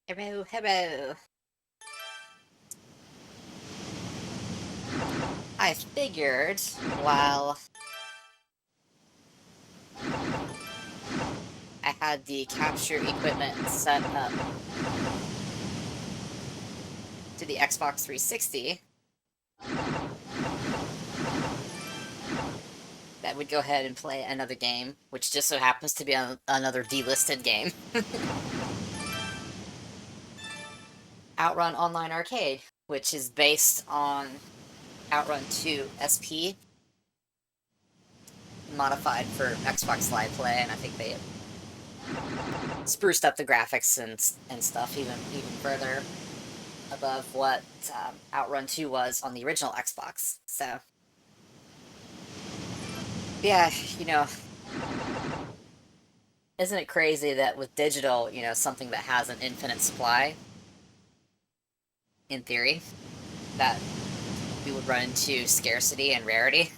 Hello, hello. I figured while I had the capture equipment set up to the Xbox 360, that would go ahead and play another game, which just so happens to be another delisted game. OutRun Online Arcade, which is based on OutRun 2 SP, modified for Xbox Live Play, and I think they spruced up the graphics and stuff even further above what OutRun 2 was on the original Xbox. So, yeah, isn't it crazy that with digital, something that has an infinite supply, in theory, that we would run into scarcity and rarity?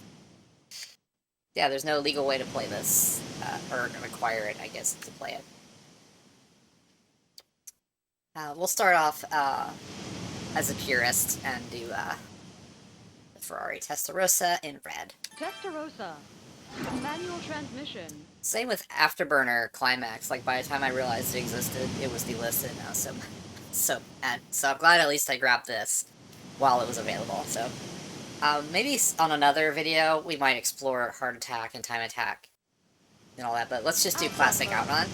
Yeah, there's no legal way to play this, or require it, I guess, to play it. We'll start off as a purist and do the Ferrari Testarossa in red. Testarossa. Manual transmission. Same with Afterburner Climax. Like, by the time I realized it existed, it was delisted now. So I'm glad at least I grabbed this while it was available. So, maybe on another video we might explore Heart Attack and Time Attack and all that. But let's just do classic Outrun,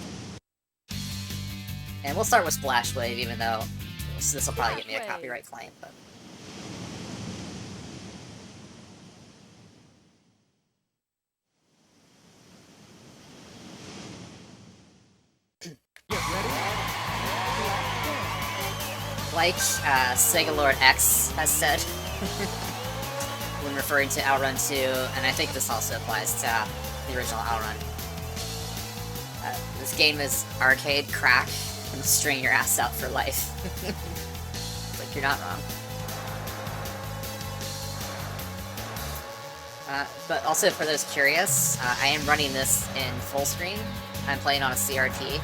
and we'll start with Splash Wave, even though this will probably get me a copyright claim. But like Sega Lord X has said when referring to Outrun 2, and I think this also applies to the original Outrun. This game is arcade crack and string your ass out for life. Like, you're not wrong. But also for those curious, I am running this in full screen. I'm playing on a CRT.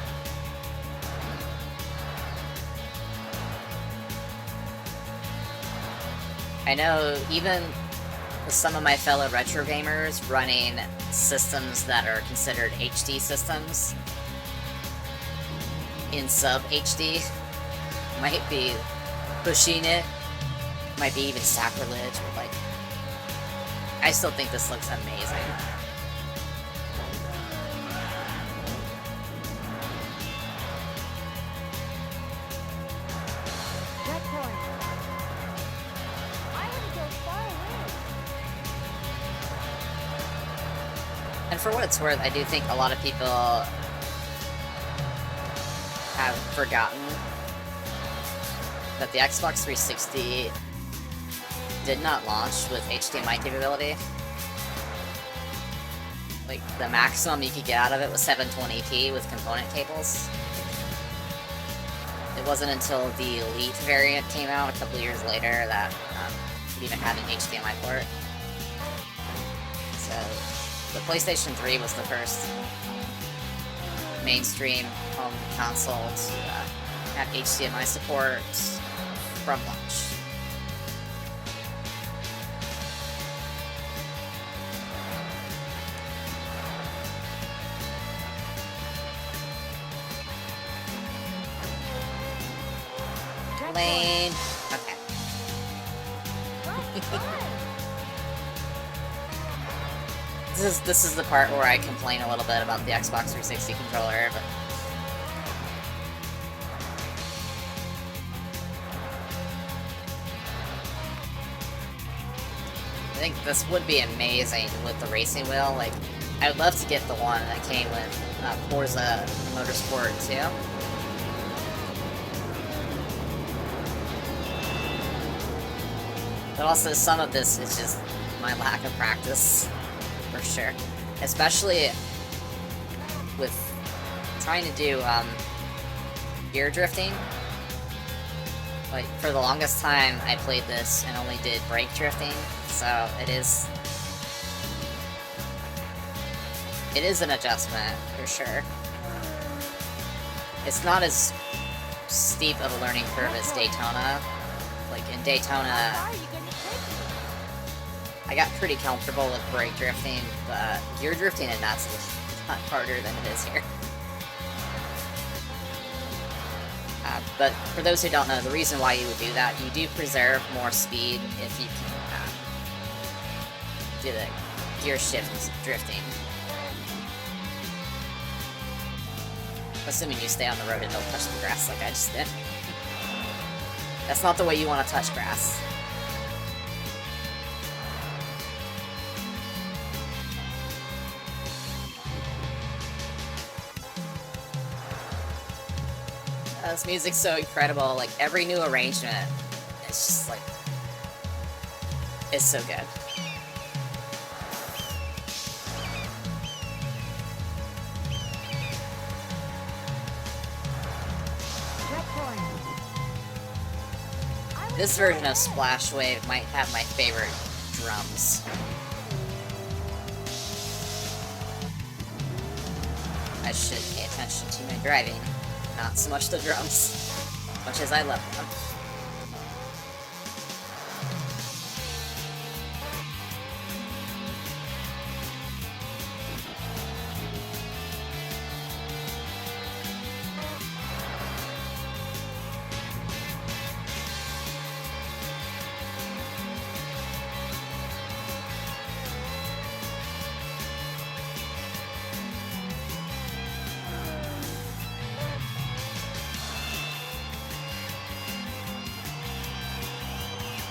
I know even some of my fellow retro gamers running systems that are considered HD systems in sub HD might be pushing it, might be even sacrilege, but like, I still think this looks amazing. And for what it's worth, I do think a lot of people have forgotten that the Xbox 360 did not launch with HDMI capability. Like, the maximum you could get out of it was 720p with component cables. It wasn't until the Elite variant came out a couple years later that it even had an HDMI port. So, the PlayStation 3 was the first mainstream home console to have HDMI support from launch. Lane. Okay. This is the part where I complain a little bit about the Xbox 360 controller, but I think this would be amazing with the racing wheel. Like, I would love to get the one that came with Forza Motorsport 2. But also, some of this is just my lack of practice, for sure. Especially with trying to do gear drifting. Like, for the longest time, I played this and only did brake drifting, so it is an adjustment, for sure. It's not as steep of a learning curve as Daytona. Like, in Daytona, I got pretty comfortable with brake drifting, but gear drifting in that's a lot harder than it is here. But for those who don't know, the reason why you would do that, you do preserve more speed if you can do the gear shift drifting. Assuming you stay on the road and don't touch the grass like I just did. That's not the way you want to touch grass. This music's so incredible, like, every new arrangement, it's just, like, it's so good. This version of Splash Wave might have my favorite drums. I should pay attention to my driving. Not so much the drums, much as I love them.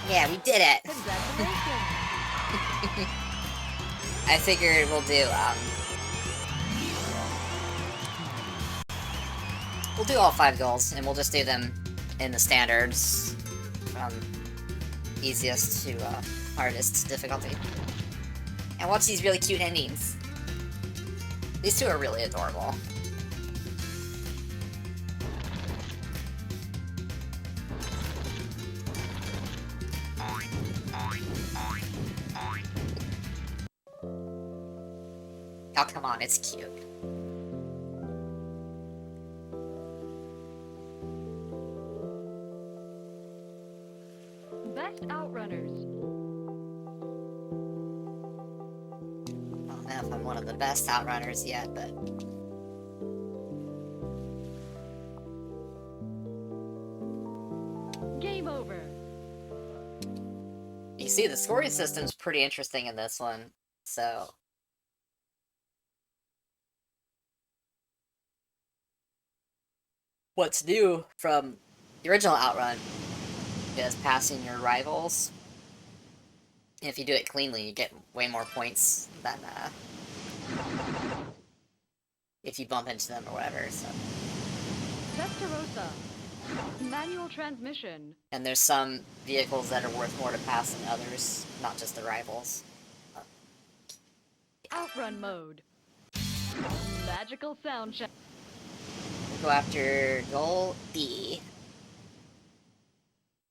Yeah, we did it! I figured we'll do all 5 goals, and we'll just do them in the standards, from easiest to hardest difficulty. And watch these really cute endings. These two are really adorable. Oh, come on, it's cute. Best Outrunners. I don't know if I'm one of the best Outrunners yet, but... Game over. You see, the scoring system's pretty interesting in this one, so... What's new from the original Outrun is passing your rivals. And if you do it cleanly, you get way more points than if you bump into them or whatever. So. Manual transmission. And there's some vehicles that are worth more to pass than others, not just the rivals. Outrun mode. Magical sound check. Go after goal B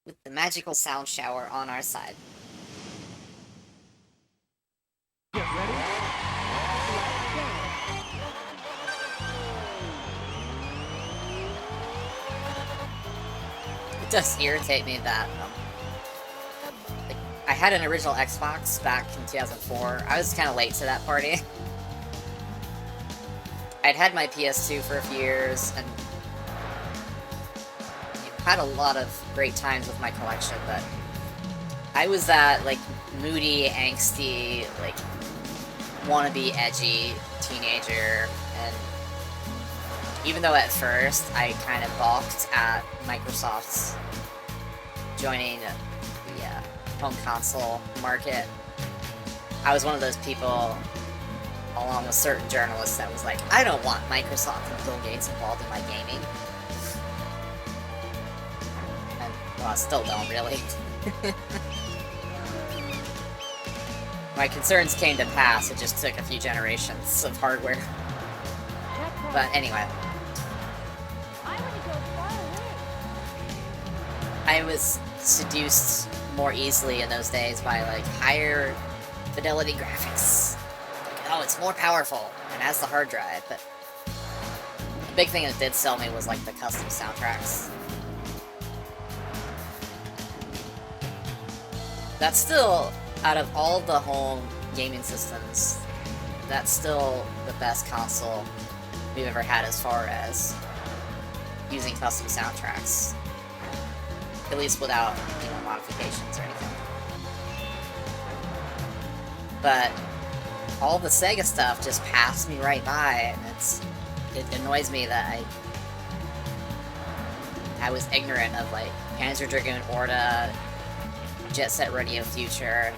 with the magical sound shower on our side. Get ready. It does irritate me that like, I had an original Xbox back in 2004. I was kind of late to that party. I'd had my PS2 for a few years, and had a lot of great times with my collection, but I was that, like, moody, angsty, like, wannabe edgy teenager, and even though at first I kind of balked at Microsoft's joining the home console market, I was one of those people, along with certain journalists, that was like, I don't want Microsoft and Bill Gates involved in my gaming. And, well, I still don't, really. My concerns came to pass, it just took a few generations of hardware. But anyway. I was seduced more easily in those days by, like, higher fidelity graphics. Oh, it's more powerful, and has the hard drive, but big thing that did sell me was like the custom soundtracks. That's still, out of all the home gaming systems, that's still the best console we've ever had as far as using custom soundtracks. At least without, you know, modifications or anything. But all the Sega stuff just passed me right by, and it annoys me that I was ignorant of, like, Panzer Dragoon Orta, Jet Set Radio Future,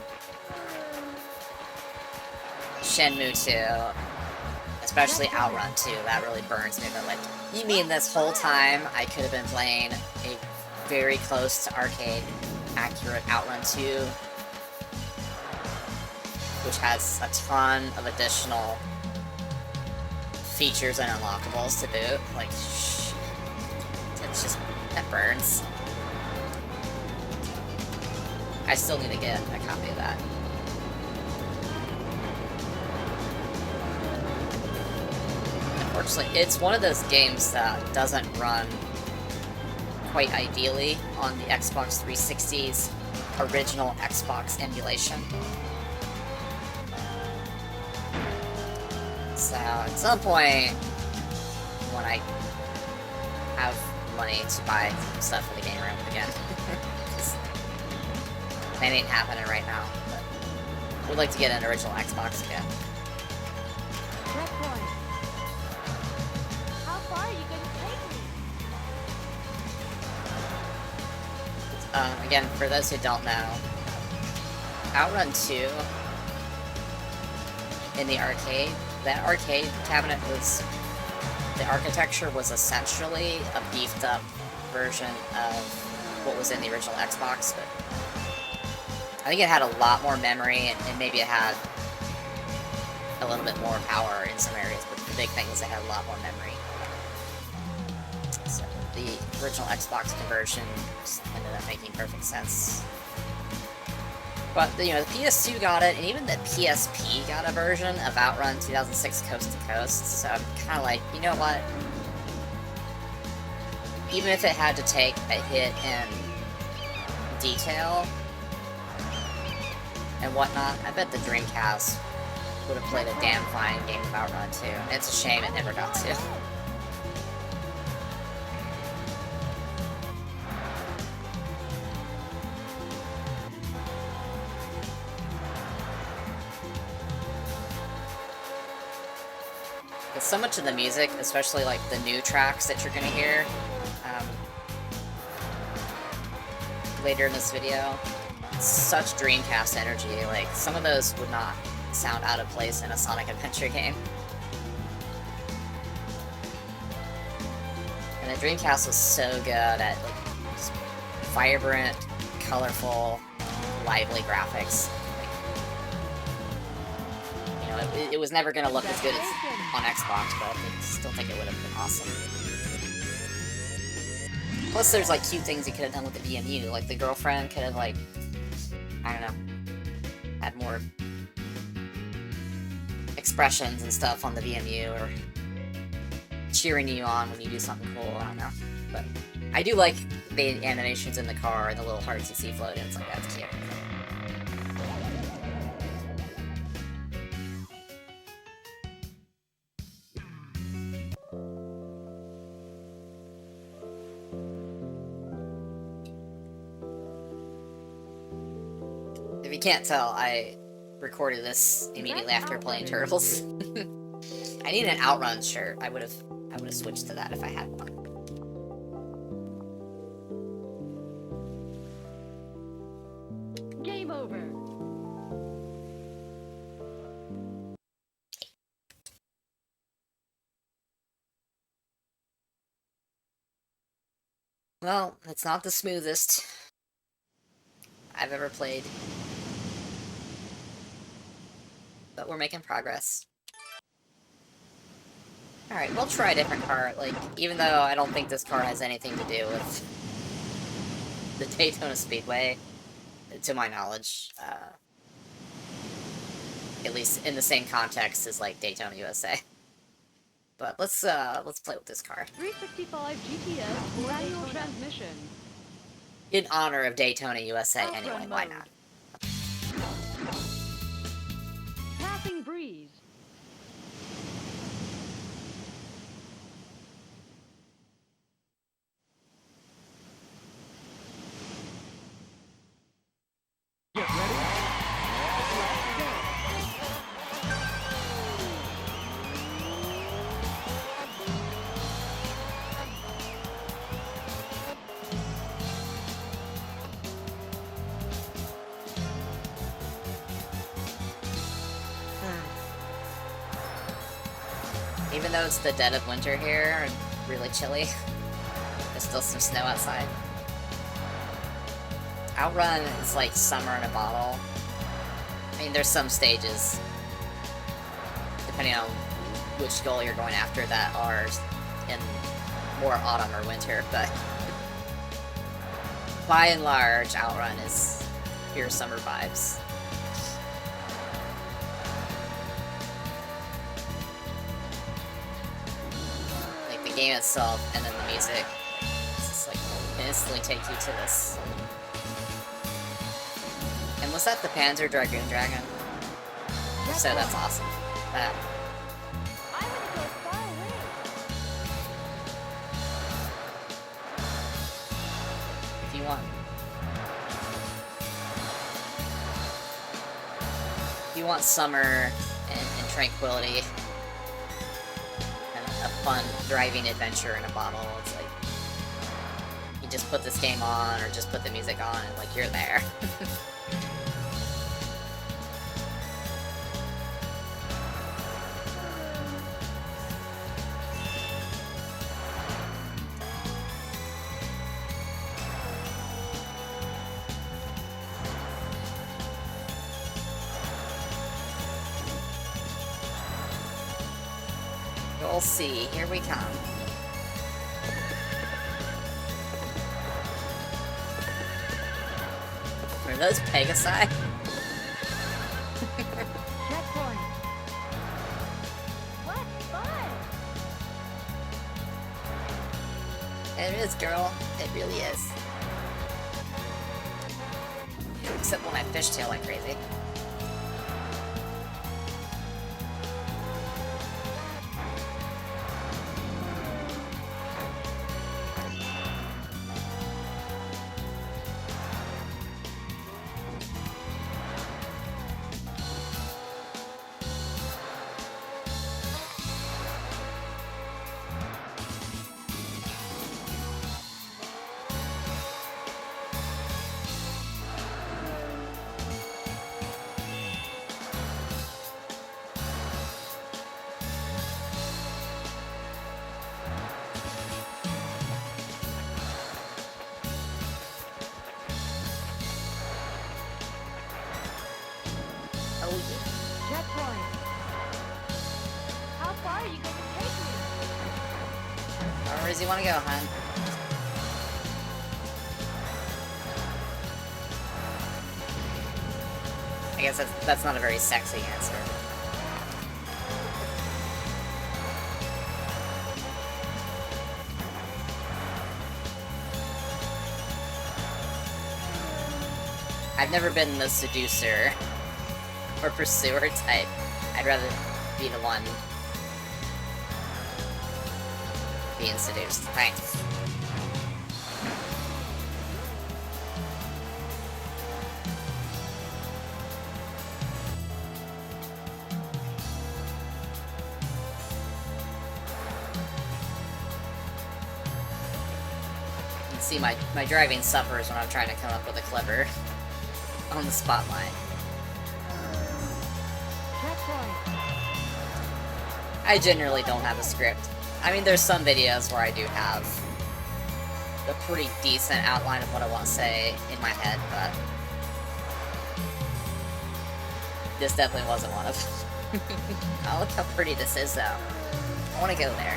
Shenmue 2, especially OutRun 2. That really burns me, that, like, you mean this whole time I could have been playing a very close to arcade accurate OutRun 2, which has a ton of additional features and unlockables to boot. Like, it's just, that burns. I still need to get a copy of that. Unfortunately, it's one of those games that doesn't run quite ideally on the Xbox 360's original Xbox emulation. So, at some point, when I have money to buy stuff for the game room again, that ain't happening right now, but I would like to get an original Xbox again. Checkpoint. How far are you going to take me? Again, for those who don't know, OutRun 2 in the arcade, that arcade cabinet was, the architecture was essentially a beefed up version of what was in the original Xbox, but I think it had a lot more memory, and maybe it had a little bit more power in some areas, but the big thing is it had a lot more memory. So the original Xbox conversion just ended up making perfect sense. But, you know, the PS2 got it, and even the PSP got a version of OutRun 2006 Coast to Coast, so I'm kind of like, you know what? Even if it had to take a hit in detail and whatnot, I bet the Dreamcast would have played a damn fine game of OutRun 2. And it's a shame it never got to. But so much of the music, especially like the new tracks that you're gonna hear later in this video, such Dreamcast energy. Like, some of those would not sound out of place in a Sonic Adventure game. And the Dreamcast was so good at, like, just vibrant, colorful, lively graphics. Like, you know, it was never gonna look as good as on Xbox, but I still think it would have been awesome. Plus, there's, like, cute things you could have done with the VMU. Like, the girlfriend could have, like, I don't know, had more expressions and stuff on the VMU, or cheering you on when you do something cool, I don't know. But I do like the animations in the car and the little hearts you see floating. It's like, that's cute. If you can't tell, I recorded this immediately after playing Turtles. I need an OutRun shirt. I would have switched to that if I had one. Game over. Well, it's not the smoothest I've ever played, but we're making progress. Alright, we'll try a different car, like, even though I don't think this car has anything to do with the Daytona Speedway, to my knowledge, at least in the same context as, like, Daytona USA. But let's play with this car 365 GTS manual transmission. in honor of Daytona, USA. OutRun Anyway, why mode. not? Passing breeze. Get ready. Let's go. Even though it's the dead of winter here and really chilly, there's still some snow outside. OutRun is like summer in a bottle. I mean, there's some stages, depending on which goal you're going after, that are in more autumn or winter, but by and large, OutRun is pure summer vibes. Like the game itself and then the music, it's just like can instantly take you to this. And was that the Panzer Dragoon Dragon? If so, that's awesome. That. I want to go far away. If you want. If you want summer and tranquility and a fun driving adventure in a bottle, it's like you just put this game on or just put the music on and like you're there. We'll see. Here we come. Are those Pegasi? Checkpoint. What fun! It is, girl. It really is. Except when I fishtail like crazy. Oh yeah. Checkpoint. How far are you going to take me? Where does he want to go, hon? I guess that's not a very sexy answer. I've never been the seducer or pursuer type. I'd rather be the one being seduced. Thanks. You can see my driving suffers when I'm trying to come up with a clever on the spotlight. Checkpoint. I generally don't have a script. I mean, there's some videos where I do have a pretty decent outline of what I want to say in my head, but this definitely wasn't one of them. Oh, look how pretty this is, though. I want to go there.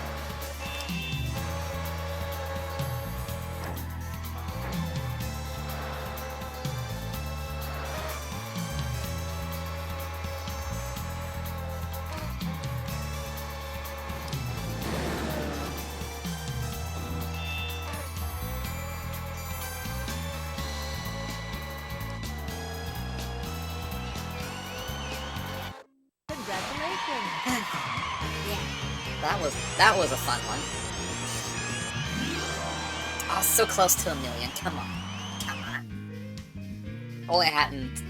That was a fun one. Oh, so close to 1,000,000. Come on. Come on. Only I hadn't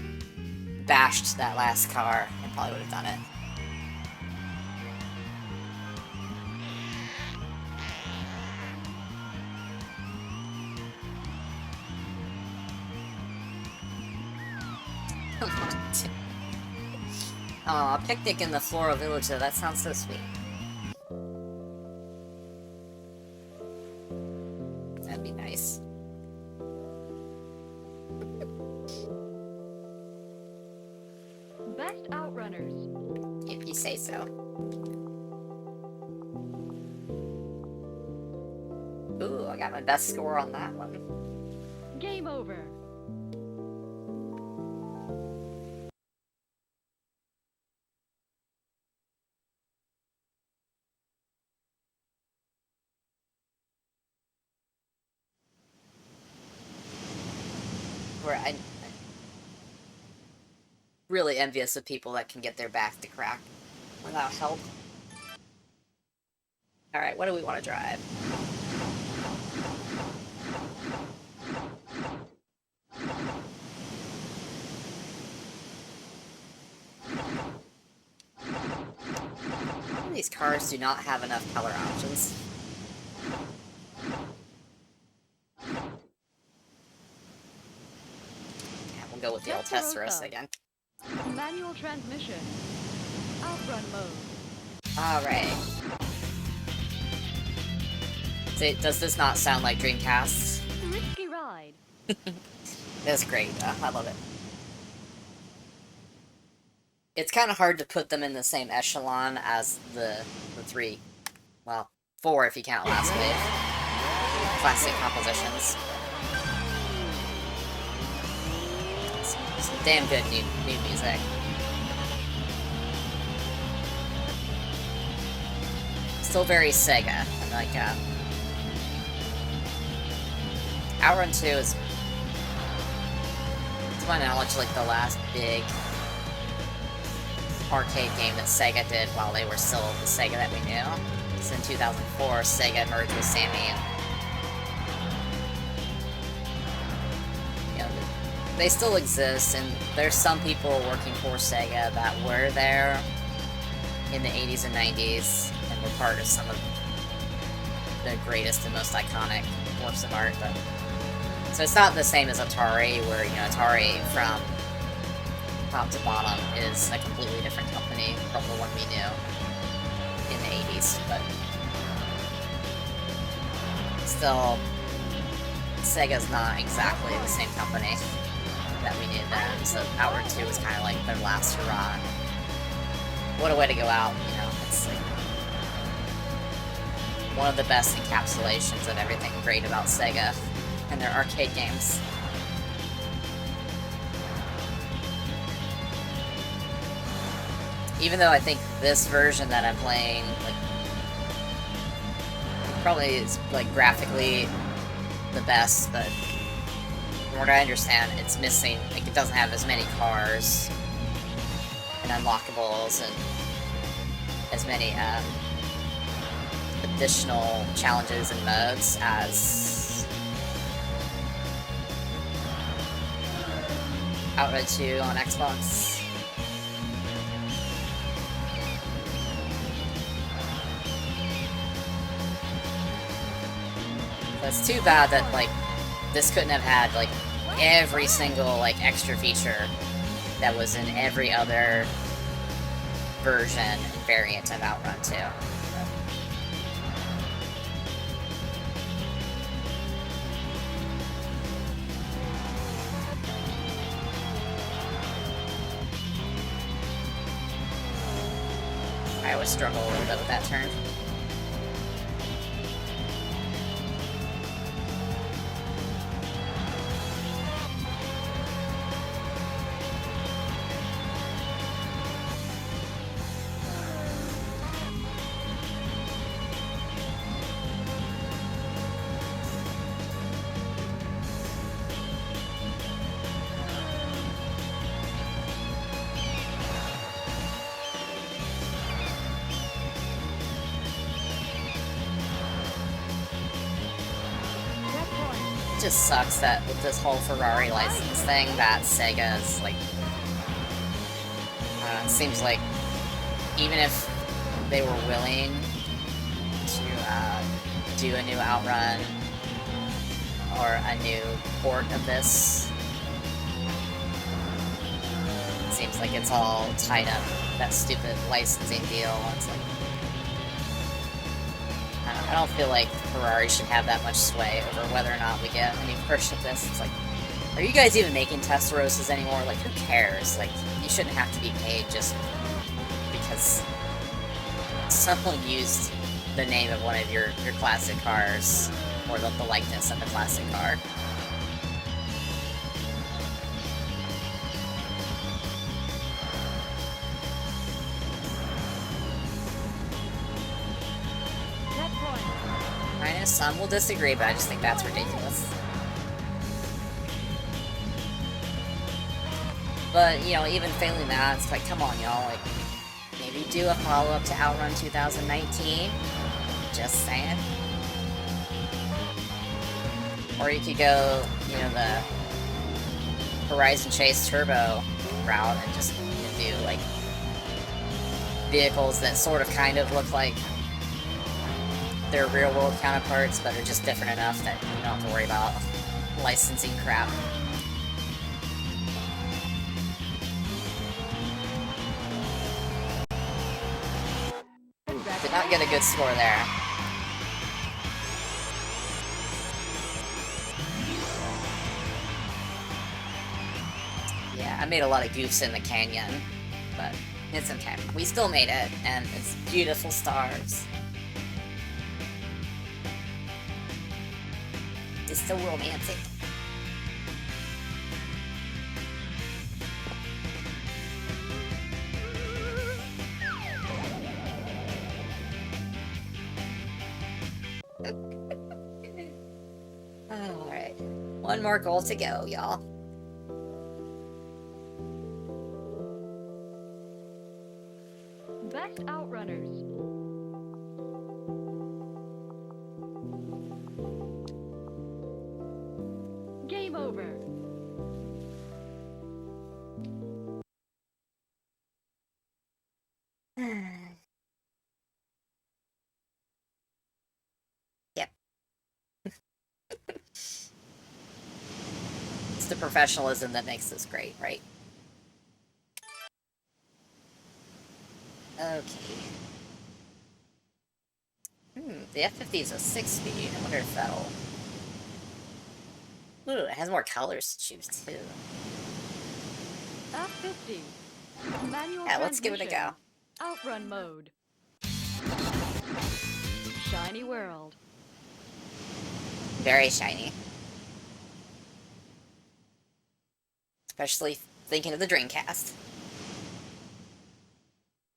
bashed that last car, I probably would have done it. Oh, a picnic in the floral village, though. That sounds so sweet. That'd be nice. Best outrunners. If you say so. Ooh, I got my best score on that one. Game over. Where I'm really envious of people that can get their back to crack without help. Alright, what do we want to drive? These cars do not have enough color options. Yeah, we'll go with the old Testarossa again. Manual transmission. Outrun mode. Alright. So, does this not sound like Dreamcast? Risky ride. That's great. I love it. It's kind of hard to put them in the same echelon as the three, well, 4 if you count last wave. Classic compositions. Some damn good new music. Still very Sega. Like, OutRun 2 is, to my knowledge, like the last big arcade game that Sega did while they were still the Sega that we knew. It's in 2004, Sega merged with Sammy, and you know, they still exist, and there's some people working for Sega that were there in the 80s and 90s and were part of some of the greatest and most iconic works of art. But so it's not the same as Atari, where, you know, Atari from top to bottom is a completely different company from the one we knew in the 80s, but still, Sega's not exactly the same company that we knew then, so OutRun 2 was kind of like their last hurrah. What a way to go out, you know. It's like one of the best encapsulations of everything great about Sega and their arcade games. Even though I think this version that I'm playing, like, probably is, like, graphically the best, but from what I understand, it's missing, like, it doesn't have as many cars and unlockables and as many additional challenges and modes as OutRun 2 on Xbox. So it's too bad that, like, this couldn't have had, like, every single, like, extra feature that was in every other version and variant of OutRun 2. I always struggle a little bit with that turn. just sucks that with this whole Ferrari license thing that Sega is like, it seems like even if they were willing to do a new OutRun or a new port of this, it seems like it's all tied up, that stupid licensing deal. It's like, I don't feel like Ferrari should have that much sway over whether or not we get a new version of this. It's like, are you guys even making Testarossas anymore? Like, who cares? Like, you shouldn't have to be paid just because someone used the name of one of your classic cars, or the likeness of the classic car. I know some will disagree, but I just think that's ridiculous. But, you know, even failing that, it's like, come on, y'all, like, maybe do a follow-up to OutRun 2019. Just saying. Or you could go, you know, the Horizon Chase Turbo route and just do, like, vehicles that sort of kind of look like their real-world counterparts, but are just different enough that you don't have to worry about licensing crap. Did not get a good score there. Yeah, I made a lot of goofs in the canyon, but it's okay. We still made it, and it's beautiful stars. It's so romantic. Alright. One more goal to go, y'all. Best Outrunners. Game over. Yep. It's the professionalism that makes this great, right? Okay. The F50 is a 6-speed. I wonder if that'll... Ooh, it has more colors to choose, too. F50. Manual Yeah, let's give it a go. Outrun mode. Shiny world. Very shiny. Especially thinking of the Dreamcast.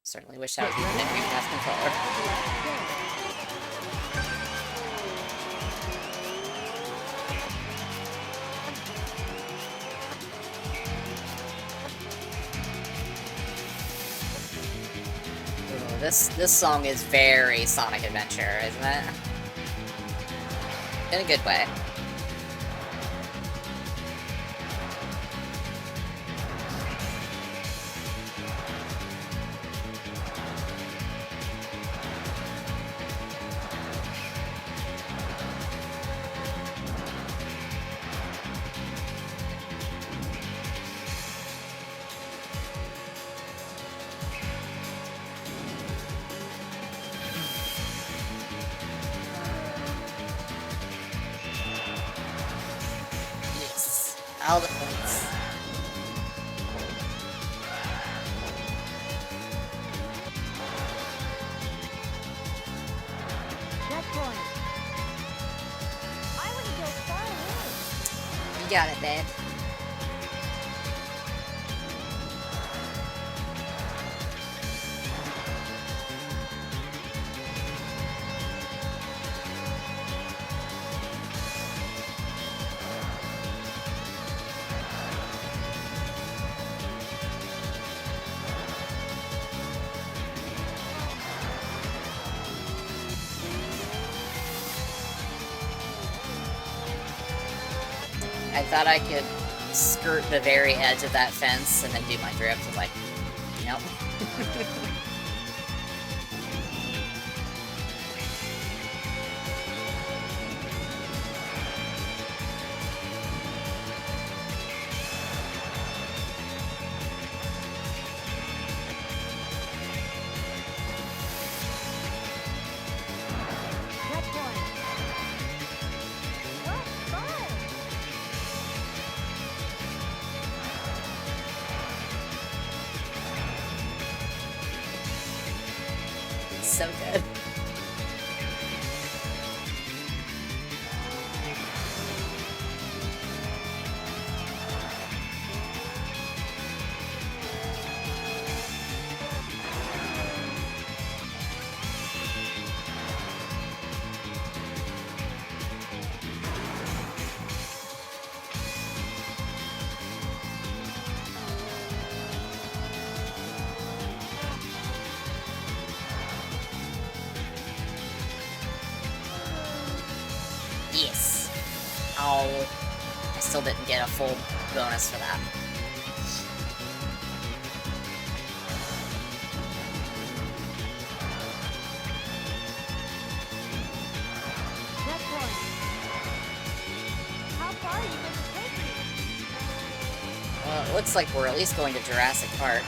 Certainly wish I was using a Dreamcast controller. Ooh, this song is very Sonic Adventure, isn't it? In a good way. All the points. Checkpoint. I wouldn't go far away. You got it, babe. I thought I could skirt the very edge of that fence and then do my drift. I was like, nope. Checkpoint. What fun! It's so good. Yes. Oh, I still didn't get a full bonus for that. Checkpoint. How far are you going to take me? Well, it looks like we're at least going to Jurassic Park.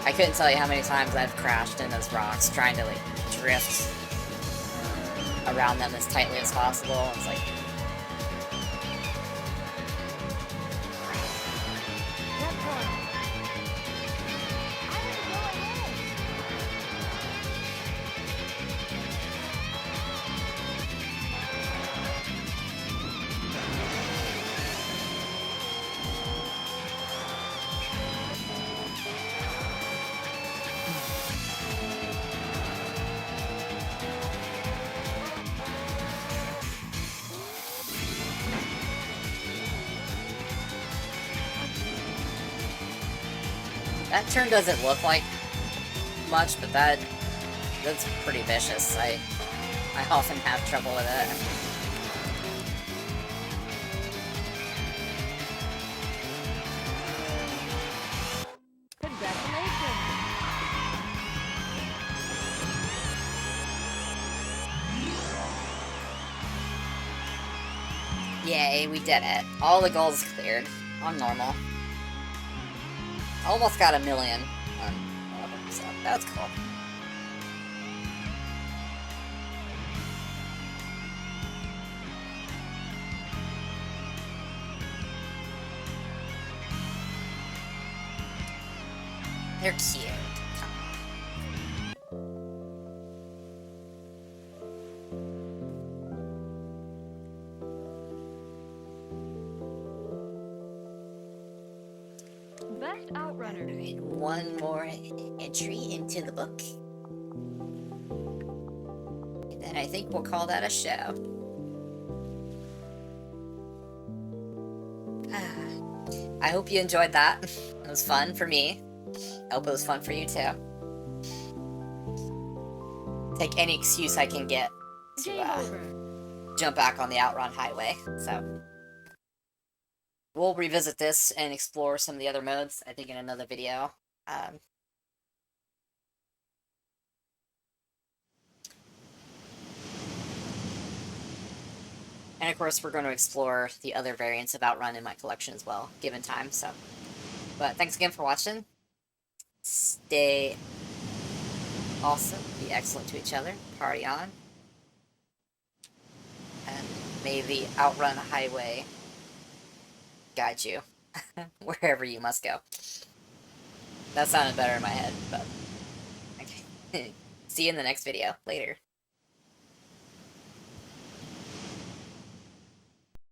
I couldn't tell you how many times I've crashed in those rocks trying to, like, drift around them as tightly as possible. It's like, Checkpoint. I want to go ahead. that turn doesn't look like much, but that's pretty vicious. I often have trouble with it. Congratulations. Yay, we did it. All the goals cleared on normal. Almost got 1 million on one of them, so that's cool. They're cute. Best outrunner. Alright, one more entry into the book. And then I think we'll call that a show. I hope you enjoyed that. It was fun for me. I hope it was fun for you too. Take any excuse I can get Game to over. jump back on the OutRun highway. So we'll revisit this and explore some of the other modes, I think, in another video. And of course, we're going to explore the other variants of OutRun in my collection as well, given time. So, but thanks again for watching. Stay awesome, be excellent to each other, party on, and may the OutRun highway guide you wherever you must go. That sounded better in my head, but okay. See you in the next video. Later.